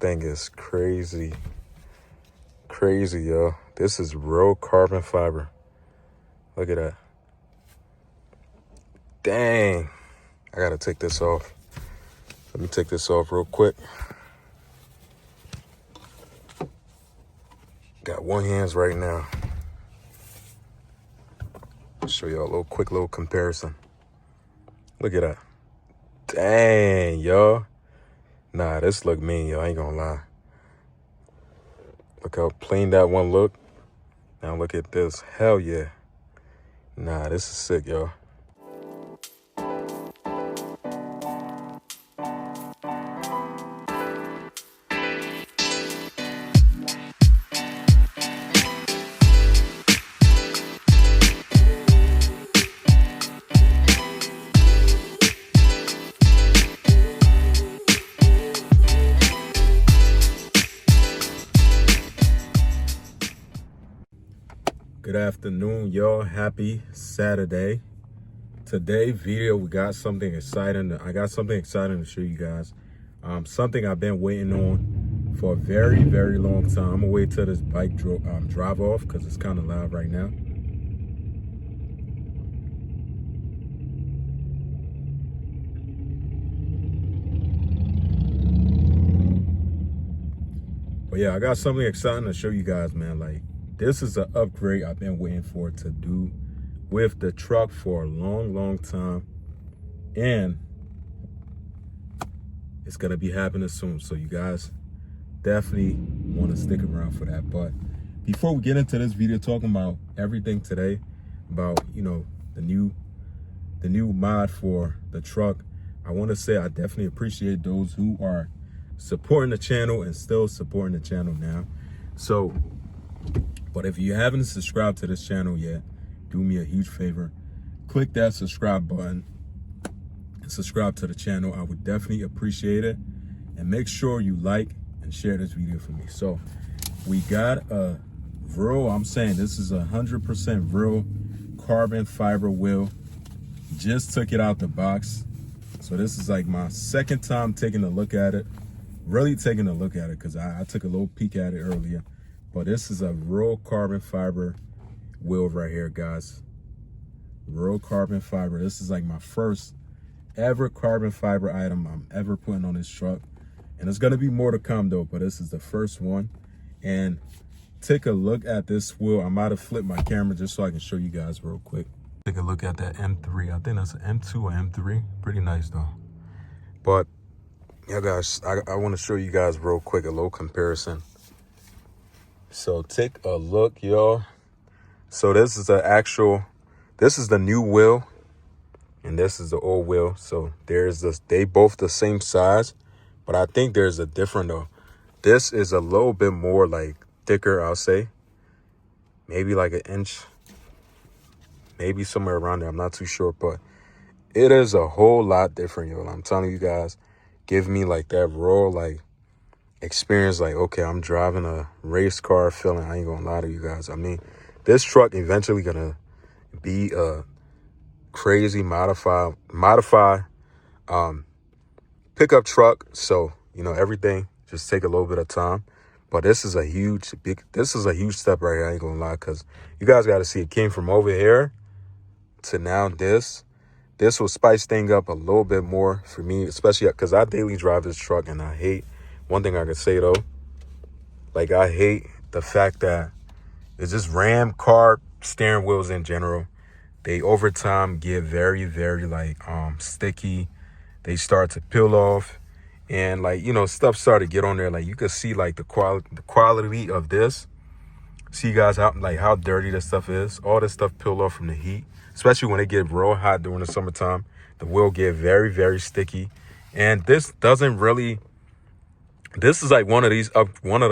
thing is crazy. Crazy, yo. This is real carbon fiber. Look at that. Dang. I gotta take this off. Let me take this off real quick. Got one hands right now. I'll show y'all a quick little comparison. Look at that. Dang, y'all. Nah, this look mean, yo. I ain't gonna lie. Look how plain that one look. Now look at this. Hell yeah. Nah, this is sick, y'all. Good afternoon, y'all. Happy Saturday. Today video, we got something exciting. I got something exciting to show you guys. Something I've been waiting on for a very, very long time. I'm gonna wait till this bike drive off because it's kind of loud right now. But yeah, I got something exciting to show you guys, man. Like, this is an upgrade I've been waiting for to do with the truck for a long, long time. And it's going to be happening soon. So you guys definitely want to stick around for that. But before we get into this video talking about everything today, about, you know, the new mod for the truck, I want to say I definitely appreciate those who are supporting the channel and still supporting the channel now. So, but if you haven't subscribed to this channel yet, do me a huge favor. Click that subscribe button and subscribe to the channel. I would definitely appreciate it. And make sure you like and share this video for me. So we got a real, I'm saying this is 100% real carbon fiber wheel. Just took it out the box. So this is like my second time taking a look at it. Really taking a look at it because I took a little peek at it earlier. But this is a real carbon fiber wheel right here, guys. Real carbon fiber. This is like my first ever carbon fiber item I'm ever putting on this truck. And there's going to be more to come, though. But this is the first one. And take a look at this wheel. I might have flipped my camera just so I can show you guys real quick. Take a look at that M3. I think that's an M2 or M3. Pretty nice, though. But, yeah, guys, I want to show you guys real quick a little comparison. So take a look, y'all. So this is this is the new wheel and this is the old wheel. So there's this, they both the same size, but I think there's a different though. This is a little bit more like thicker, I'll say. Maybe like an inch, maybe somewhere around there. I'm not too sure, but it is a whole lot different, y'all. I'm telling you guys, give me like that raw, like, experience, like, okay, I'm driving a race car feeling. I ain't gonna lie to you guys. I mean, this truck eventually gonna be a crazy modified pickup truck. So, you know, everything just take a little bit of time. But this is a huge step right here. I ain't gonna lie, because you guys got to see it came from over here to now this. This will spice things up a little bit more for me, especially because I daily drive this truck and I hate. One thing I can say though, like, I hate the fact that it's just Ram car steering wheels in general. They over time get very, very like sticky. They start to peel off, and like, you know, stuff started to get on there. Like, you could see like the quality of this. See guys how dirty this stuff is. All this stuff peel off from the heat, especially when it get real hot during the summertime. The wheel get very, very sticky, and this doesn't really. This is like one of the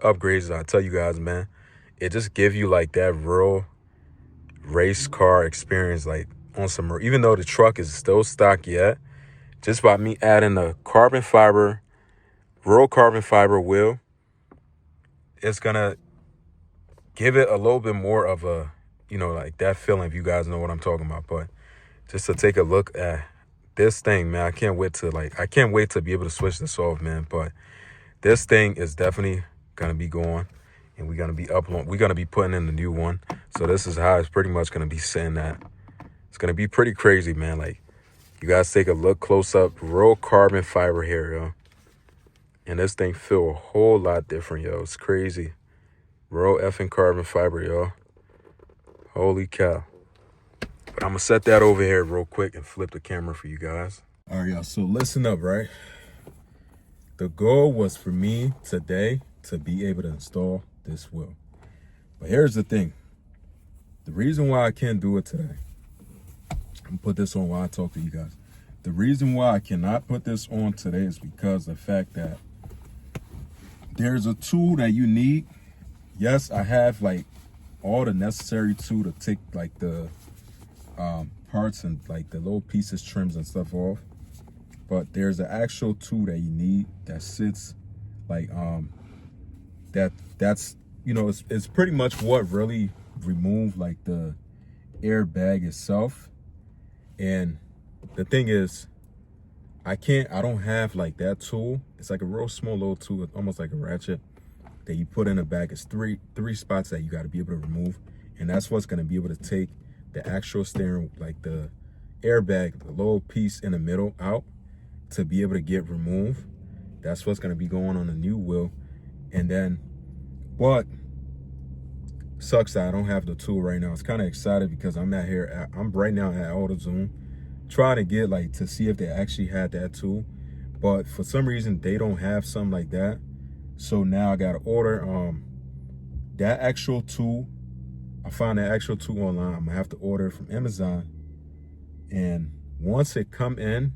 upgrades I tell you guys, man. It just give you like that real race car experience, like on some, even though the truck is still stock yet, just by me adding a real carbon fiber wheel, it's gonna give it a little bit more of a, you know, like that feeling, if you guys know what I'm talking about. But just to take a look at this thing, man, I can't wait to be able to switch this off, man. But this thing is definitely gonna be going, and we're gonna be uploading. We're gonna be putting in the new one. So this is how it's pretty much gonna be sitting at. It's gonna be pretty crazy, man. Like, you guys take a look close up, real carbon fiber here, yo. And this thing feel a whole lot different, yo. It's crazy. Real effing carbon fiber, yo. Holy cow. But I'm gonna set that over here real quick and flip the camera for you guys. All right, y'all, so listen up, right? The goal was for me today to be able to install this wheel. But here's the thing. The reason why I can't do it today, I'm gonna put this on while I talk to you guys. The reason why I cannot put this on today is because of the fact that there's a tool that you need. Yes, I have like all the necessary tool to take like the parts and like the little pieces, trims and stuff off. But there's an actual tool that you need that sits like that's you know, it's pretty much what really remove like the airbag itself. And the thing is, I don't have like that tool. It's like a real small little tool, almost like a ratchet that you put in the bag. It's three spots that you got to be able to remove, and that's what's going to be able to take the actual steering, like the airbag, the little piece in the middle out, to be able to get removed. That's what's going to be going on the new wheel. And then, but sucks that I don't have the tool right now. It's kind of excited because I'm right now at AutoZone trying to get like to see if they actually had that tool, but for some reason they don't have something like that. So now I gotta order that actual tool. I found that actual tool online. I'm gonna have to order it from Amazon, and once it come in,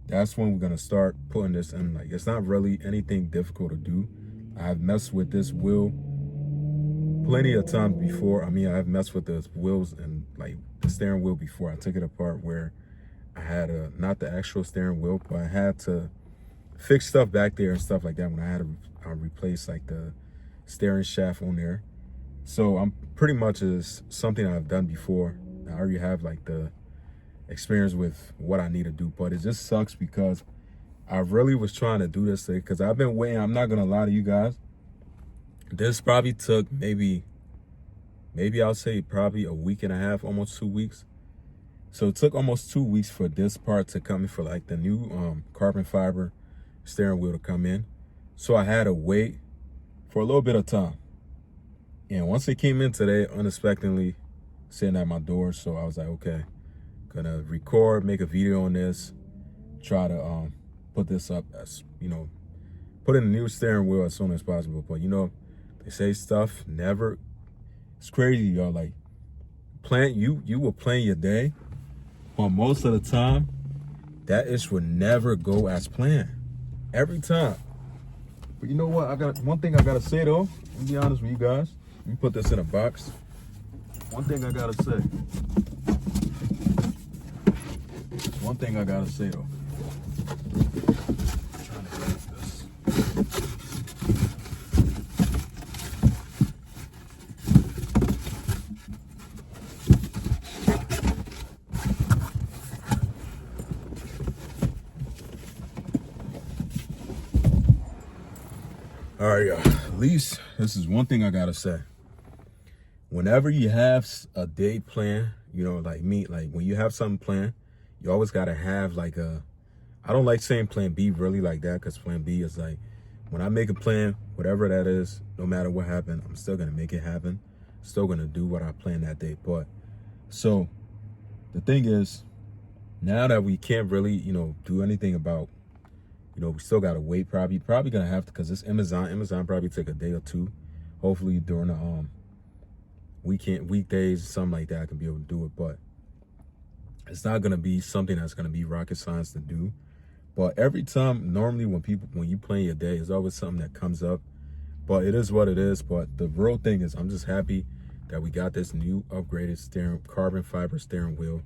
that's when we're gonna start putting this in. Like, it's not really anything difficult to do. I've messed with this wheel plenty of times before. I mean, I've messed with the wheels and like the steering wheel before. I took it apart where I had not the actual steering wheel, but I had to fix stuff back there and stuff like that when I had to replace like the steering shaft on there. So I'm pretty much is something I've done before. I already have like the experience with what I need to do, but it just sucks because I really was trying to do this today because I've been waiting. I'm not gonna lie to you guys. This probably took maybe I'll say probably a week and a half, almost 2 weeks. So it took almost 2 weeks for this part to come in, for like the new carbon fiber steering wheel to come in. So I had to wait for a little bit of time. And once it came in today, unexpectedly sitting at my door. So I was like, okay, gonna record, make a video on this, try to put this up as, you know, put in a new steering wheel as soon as possible. But you know, they say stuff never, it's crazy, y'all. Like, you will plan your day, but most of the time, that ish would never go as planned. Every time. But you know what? I got one thing I gotta say though. Let me be honest with you guys. Let me put this in a box. One thing I gotta say. One thing I gotta say though. I'm trying to get this. All right, y'all. At least this is one thing I gotta say. Whenever you have a day plan, you know, like me, like when you have something planned, you always gotta have like I don't like saying plan B really like that, because plan B is like, when I make a plan, whatever that is, no matter what happened, I'm still gonna make it happen. Still gonna do what I planned that day. But so the thing is, now that we can't really, you know, do anything about, you know, we still gotta wait. Probably gonna have to, because it's Amazon probably take a day or two. Hopefully during the weekdays, something like that, I can be able to do it. But it's not gonna be something that's gonna be rocket science to do. But every time, normally when you plan your day, there's always something that comes up. But it is what it is. But the real thing is, I'm just happy that we got this new upgraded carbon fiber steering wheel.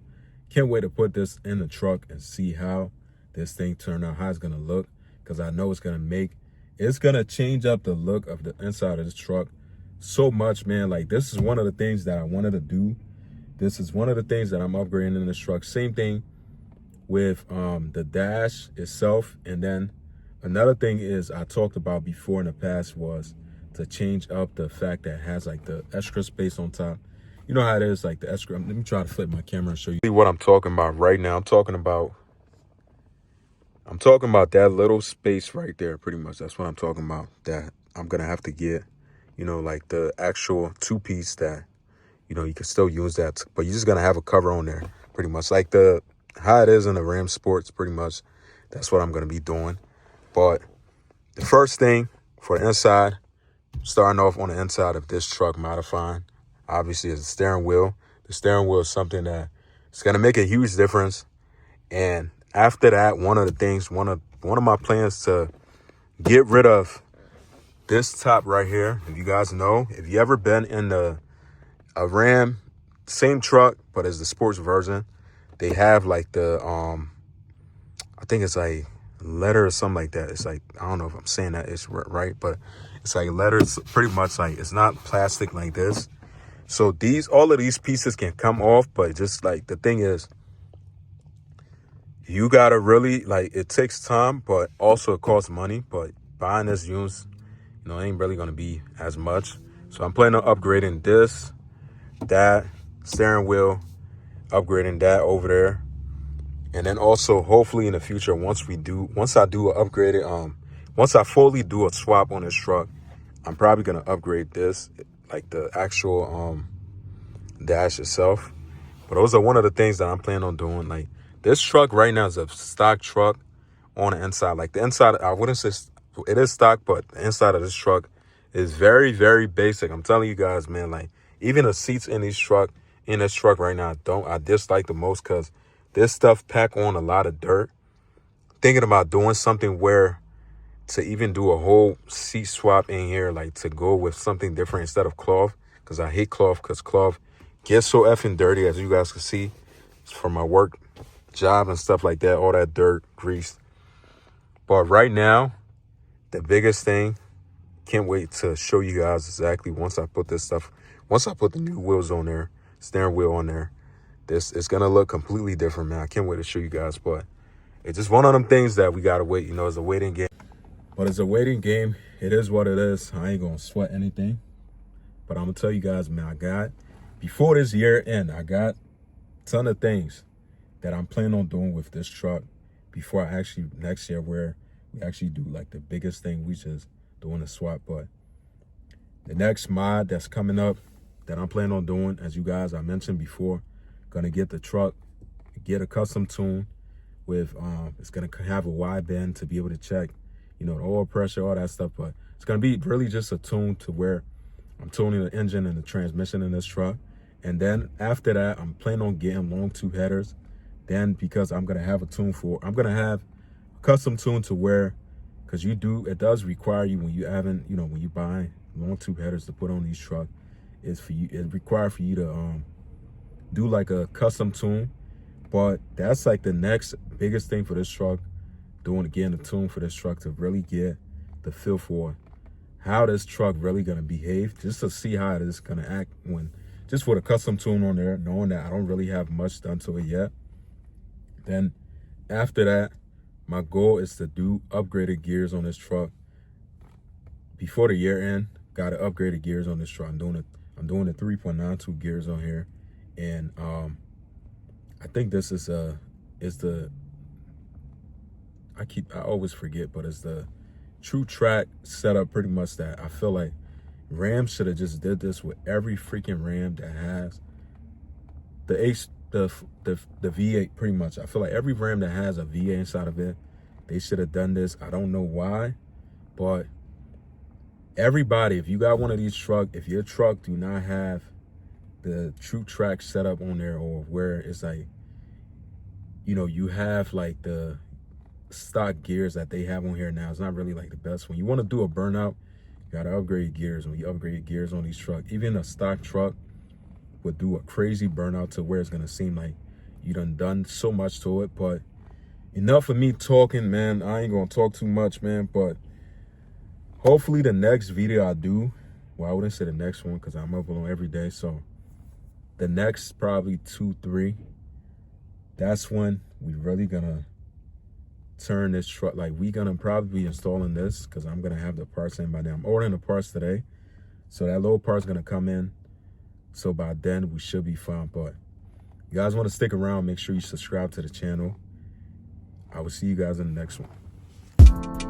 Can't wait to put this in the truck and see how this thing turned out, how it's gonna look, because I know it's gonna change up the look of the inside of this truck so much, man. Like, this is one of the things that I wanted to do. This is one of the things that I'm upgrading in this truck. Same thing with the dash itself, and then another thing is I talked about before in the past was to change up the fact that it has like the extra space on top. You know how it is, like the extra. Let me try to flip my camera and show you what I'm talking about right now. I'm talking about that little space right there, pretty much. That's what I'm talking about. That I'm gonna have to get, you know, like the actual 2-piece that, you know, you can still use that, but you're just gonna have a cover on there, pretty much like how it is in the Ram Sports, pretty much. That's what I'm gonna be doing. But the first thing for the inside, starting off on the inside of this truck, modifying, obviously, is the steering wheel. The steering wheel is something that it's gonna make a huge difference. And after that, one of my plans to get rid of this top right here. If you guys know, if you ever been in a Ram, same truck, but as the sports version, they have like the I think it's like leather or something like that. It's like, I don't know if I'm saying that it's right, but it's like leather. It's pretty much like, it's not plastic like this. So all of these pieces can come off, but just like the thing is, you gotta really, like, it takes time, but also it costs money. But buying this used, you know, ain't really gonna be as much. So I'm planning on upgrading this, that, steering wheel, upgrading that over there. And then also, hopefully in the future, once I do an upgraded, once I fully do a swap on this truck, I'm probably gonna upgrade this, like the actual dash itself. But those are one of the things that I'm planning on doing. Like, this truck right now is a stock truck on the inside. Like, the inside, I wouldn't say it is stock, but the inside of this truck is very, very basic. I'm telling you guys, man, like, even the seats in this truck right now, I dislike the most, because this stuff pack on a lot of dirt. Thinking about doing something where to even do a whole seat swap in here, like to go with something different instead of cloth, because I hate cloth, because cloth gets so effing dirty, as you guys can see. It's from my work job and stuff like that, all that dirt, grease. But right now, the biggest thing, can't wait to show you guys exactly once I put the new wheels on there, steering wheel on there. This is gonna look completely different, man. I can't wait to show you guys. But it's just one of them things that we gotta wait. You know, it's a waiting game. But it's a waiting game. It is what it is. I ain't gonna sweat anything. But I'm gonna tell you guys, man, before this year end, I got a ton of things that I'm planning on doing with this truck before next year, where we actually do like the biggest thing, which is doing a swap. But the next mod that's coming up that I'm planning on doing, as you guys, I mentioned before, gonna get the truck, get a custom tune with, it's gonna have a wide bend to be able to check, you know, the oil pressure, all that stuff. But it's gonna be really just a tune to where I'm tuning the engine and the transmission in this truck. And then after that, I'm planning on getting long tube headers. Then, because I'm gonna have I'm gonna have a custom tune to where, because it does require you when you buy long tube headers to put on these trucks, it's required for you to do like a custom tune. But that's like the next biggest thing for this truck, getting a tune for this truck to really get the feel for how this truck really gonna behave, just to see how it is gonna act just with a custom tune on there, knowing that I don't really have much done to it yet. Then after that, my goal is to do upgraded gears on this truck before the year end. Got to upgraded gears on this truck. I'm doing the 3.92 gears on here, and I think this is I always forget, but it's the true track setup, pretty much, that I feel like Ram should have just did this with every freaking Ram that has the V8, pretty much. I feel like every Ram that has a V8 inside of it, they should have done this. I don't know why, but everybody, if you got one of these trucks, if your truck do not have the true track setup on there, or where it's like, you know, you have like the stock gears that they have on here now, it's not really like the best. When you want to do a burnout, you gotta upgrade gears. When you upgrade gears on these trucks, even a stock truck would do a crazy burnout to where it's gonna seem like you done so much to it. But enough of me talking, man. I ain't gonna talk too much, man. But hopefully the next video I do, well, I wouldn't say the next one because I'm uploading every day. So the next probably 2, 3, that's when we really gonna turn this truck. Like, we gonna probably be installing this because I'm gonna have the parts in by then. I'm ordering the parts today, so that little part's gonna come in. So by then we should be fine. But you guys want to stick around, make sure you subscribe to the channel. I will see you guys in the next one.